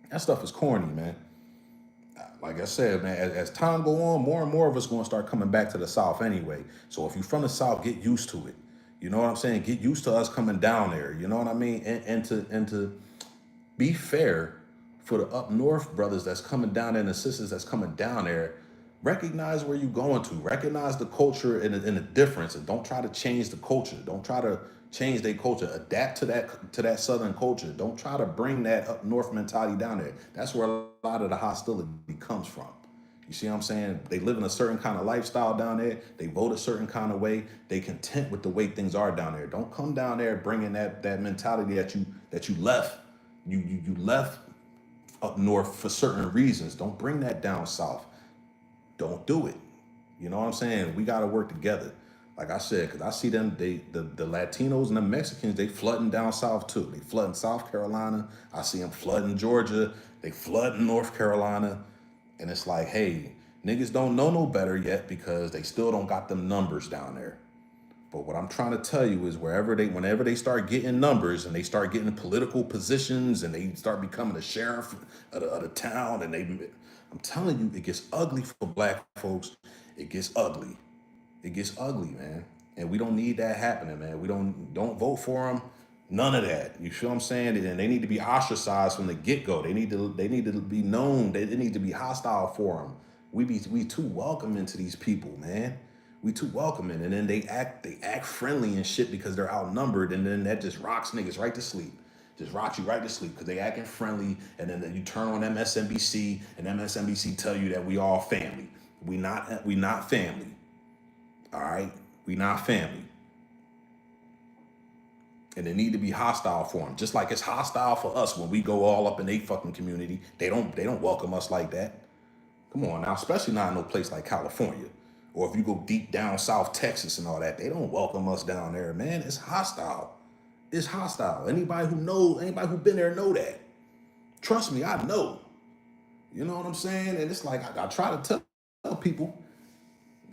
That stuff is corny, man. Like I said, man, as time go on, more and more of us going to start coming back to the South anyway. So if you're from the South, get used to it. You know what I'm saying? Get used to us coming down there. You know what I mean? And to be fair for the up north brothers that's coming down there and the sisters that's coming down there, recognize where you're going to. Recognize the culture and the difference, and don't try to change the culture. Don't try to change their culture. Adapt to that southern culture. Don't try to bring that up north mentality down there. That's where a lot of the hostility comes from. You see what I'm saying? They live in a certain kind of lifestyle down there. They vote a certain kind of way. They content with the way things are down there. Don't come down there bringing that mentality that you left. You left up north for certain reasons. Don't bring that down south. Don't do it. You know what I'm saying? We got to work together. Like I said, because I see them, the Latinos and the Mexicans, they flooding down south too. They flooding South Carolina. I see them flooding Georgia. They flooding North Carolina. And it's like, hey, niggas don't know no better yet because they still don't got them numbers down there. But what I'm trying to tell you is whenever they start getting numbers and they start getting political positions and they start becoming the sheriff of the town, and I'm telling you, it gets ugly for black folks. It gets ugly. It gets ugly, man. And we don't need that happening, man. We don't vote for them. None of that. You feel what I'm saying? And they need to be ostracized from the get-go. They need to be known. They need to be hostile for them. We too welcoming to these people, man. We too welcoming. And then they act friendly and shit because they're outnumbered, and then that just rocks niggas right to sleep. Just rocks you right to sleep because they acting friendly, and then you turn on MSNBC and MSNBC tell you that we all family. We not family. All right? We not family. And they need to be hostile for them, just like it's hostile for us when we go all up in their fucking community. They don't welcome us like that. Come on now, especially not in no place like California, or if you go deep down South Texas and all that, they don't welcome us down there, man. It's hostile. It's hostile. Anybody who been there know that. Trust me, I know. You know what I'm saying? And it's like I try to tell people,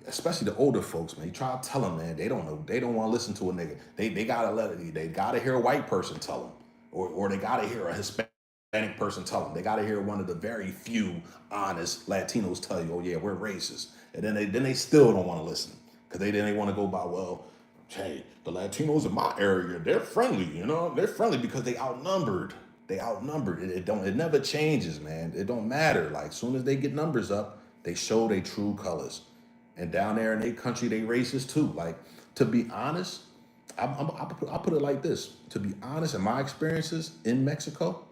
especially the older folks, man. You try to tell them, man, they don't know. They don't want to listen to a nigga. They gotta they gotta hear a white person tell them, or they gotta hear a Hispanic person tell them. They gotta hear one of the very few honest Latinos tell you, oh yeah, we're racist, and then they still don't want to listen because they want to go by, well, hey, the Latinos in my area, they're friendly. They're friendly because they outnumbered. They outnumbered. It never changes, man. It don't matter. Like, soon as they get numbers up, they show their true colors. And down there in their country, they racist too. Like, to be honest, I'll put it like this. To be honest, in my experiences in Mexico,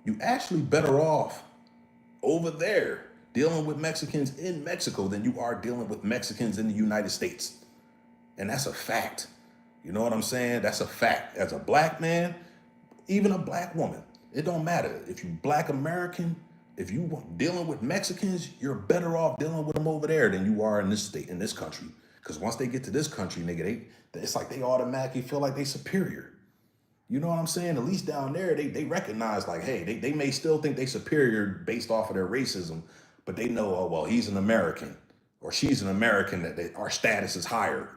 you actually better off over there dealing with Mexicans in Mexico than you are dealing with Mexicans in the United States. And that's a fact. You know what I'm saying? That's a fact. As a black man, even a black woman, it don't matter. If you black American, if you dealing with Mexicans, you're better off dealing with them over there than you are in this state, in this country. Because once they get to this country, nigga, it's like they automatically feel like they superior. You know what I'm saying? At least down there, they recognize, like, hey, they may still think they superior based off of their racism, but they know, oh, well, he's an American or she's an American, that our status is higher.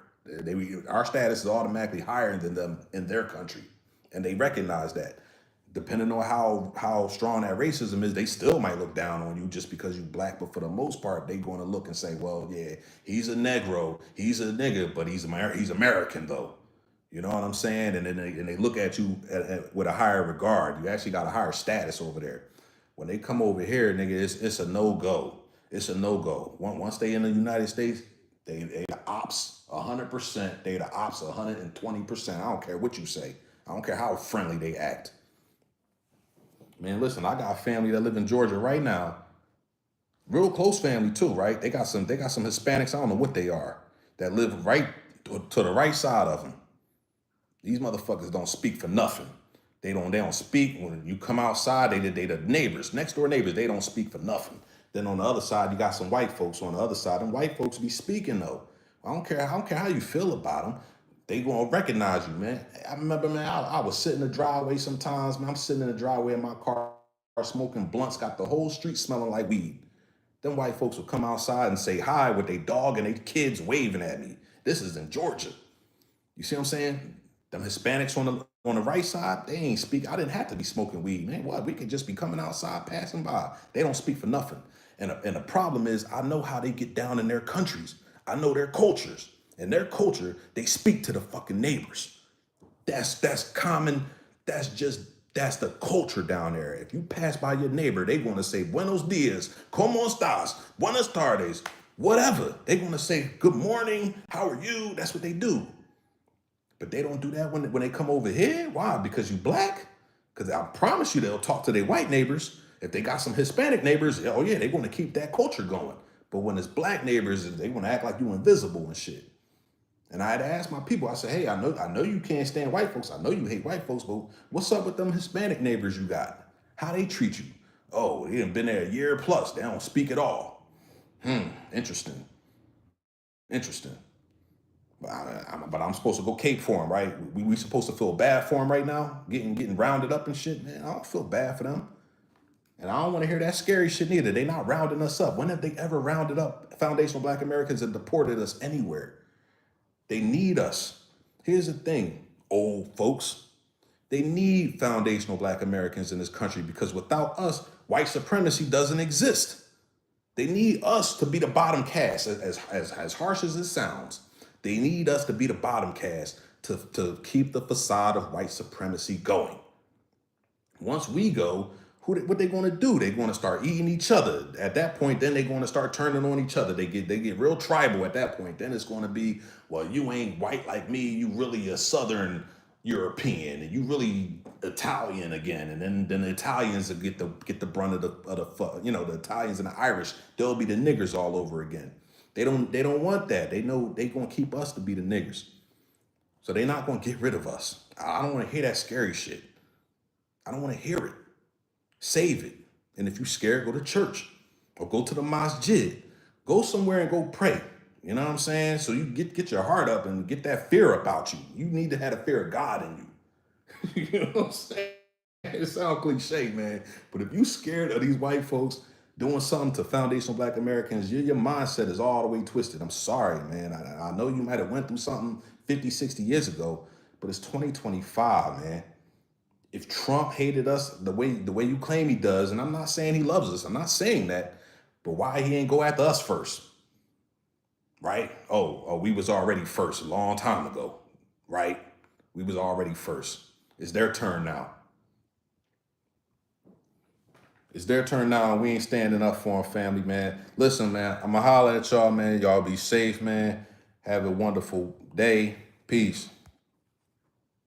Our status is automatically higher than them in their country. And they recognize that. Depending on how strong that racism is, they still might look down on you just because you black. But for the most part, they going to look and say, well, yeah, he's a Negro, he's a nigga, but he's American though. You know what I'm saying? And then they look at you with a higher regard. You actually got a higher status over there. When they come over here, nigga, it's a no-go. It's a no-go. Once they in the United States, They the ops 100%. They the ops 120%. I don't care what you say. I don't care how friendly they act. Man, listen, I got a family that live in Georgia right now. Real close family too, right? They got some Hispanics, I don't know what they are, that live right to the right side of them. These motherfuckers don't speak for nothing. They don't speak. When you come outside, they the neighbors, next door neighbors, they don't speak for nothing. Then on the other side, you got some white folks on the other side. And white folks be speaking though. I don't care how you feel about them. They gonna recognize you, man. I remember, man, I was sitting in the driveway sometimes, man. I'm sitting in the driveway in my car smoking blunts, got the whole street smelling like weed. Them white folks would come outside and say hi with their dog and their kids waving at me. This is in Georgia. You see what I'm saying? Them Hispanics on the right side, they ain't speak. I didn't have to be smoking weed, man. What? We could just be coming outside, passing by. They don't speak for nothing. And the problem is, I know how they get down in their countries. I know their cultures. In their culture, they speak to the fucking neighbors. That's common. That's the culture down there. If you pass by your neighbor, they want to say buenos dias, como estás, buenas tardes, whatever. They want to say good morning, how are you? That's what they do. But they don't do that when they come over here. Why? Because you black? Because I promise you they'll talk to their white neighbors. If they got some Hispanic neighbors, oh yeah, they want to keep that culture going. But when it's black neighbors, they want to act like you invisible and shit. And I had to ask my people, I said, hey, I know you can't stand white folks. I know you hate white folks, but what's up with them Hispanic neighbors you got? How they treat you? Oh, they done been there a year plus. They don't speak at all. Interesting. Interesting. But I'm supposed to go cape for them, right? We supposed to feel bad for them right now, getting rounded up and shit. Man, I don't feel bad for them. And I don't want to hear that scary shit neither. They not rounding us up. When have they ever rounded up foundational Black Americans and deported us anywhere? They need us. Here's the thing, old folks. They need foundational Black Americans in this country because without us, white supremacy doesn't exist. They need us to be the bottom caste, as harsh as it sounds. They need us to be the bottom caste to keep the facade of white supremacy going. Once we go, what they going to do? They're going to start eating each other. At that point, then they're going to start turning on each other. They get real tribal at that point. Then it's going to be, well, you ain't white like me. You really a Southern European, and you really Italian again. And then the Italians will get the brunt of the Italians and the Irish. They'll be the niggers all over again. They don't want that. They know they going to keep us to be the niggers. So they're not going to get rid of us. I don't want to hear that scary shit. I don't want to hear it. Save it. And if you're scared, go to church or go to the masjid. Go somewhere and go pray. You know what I'm saying? So you get your heart up and get that fear about you. You need to have the fear of God in you. You know what I'm saying? It sounds cliche, man. But if you scared of these white folks doing something to foundational Black Americans, your mindset is all the way twisted. I'm sorry, man. I know you might have went through something 50, 60 years ago, but it's 2025, man. If Trump hated us the way you claim he does, and I'm not saying he loves us, I'm not saying that, but why he ain't go after us first? Right? Oh, we was already first a long time ago, right? We was already first. It's their turn now. It's their turn now, and we ain't standing up for them, family, man. Listen, man, I'ma holler at y'all, man. Y'all be safe, man. Have a wonderful day. Peace.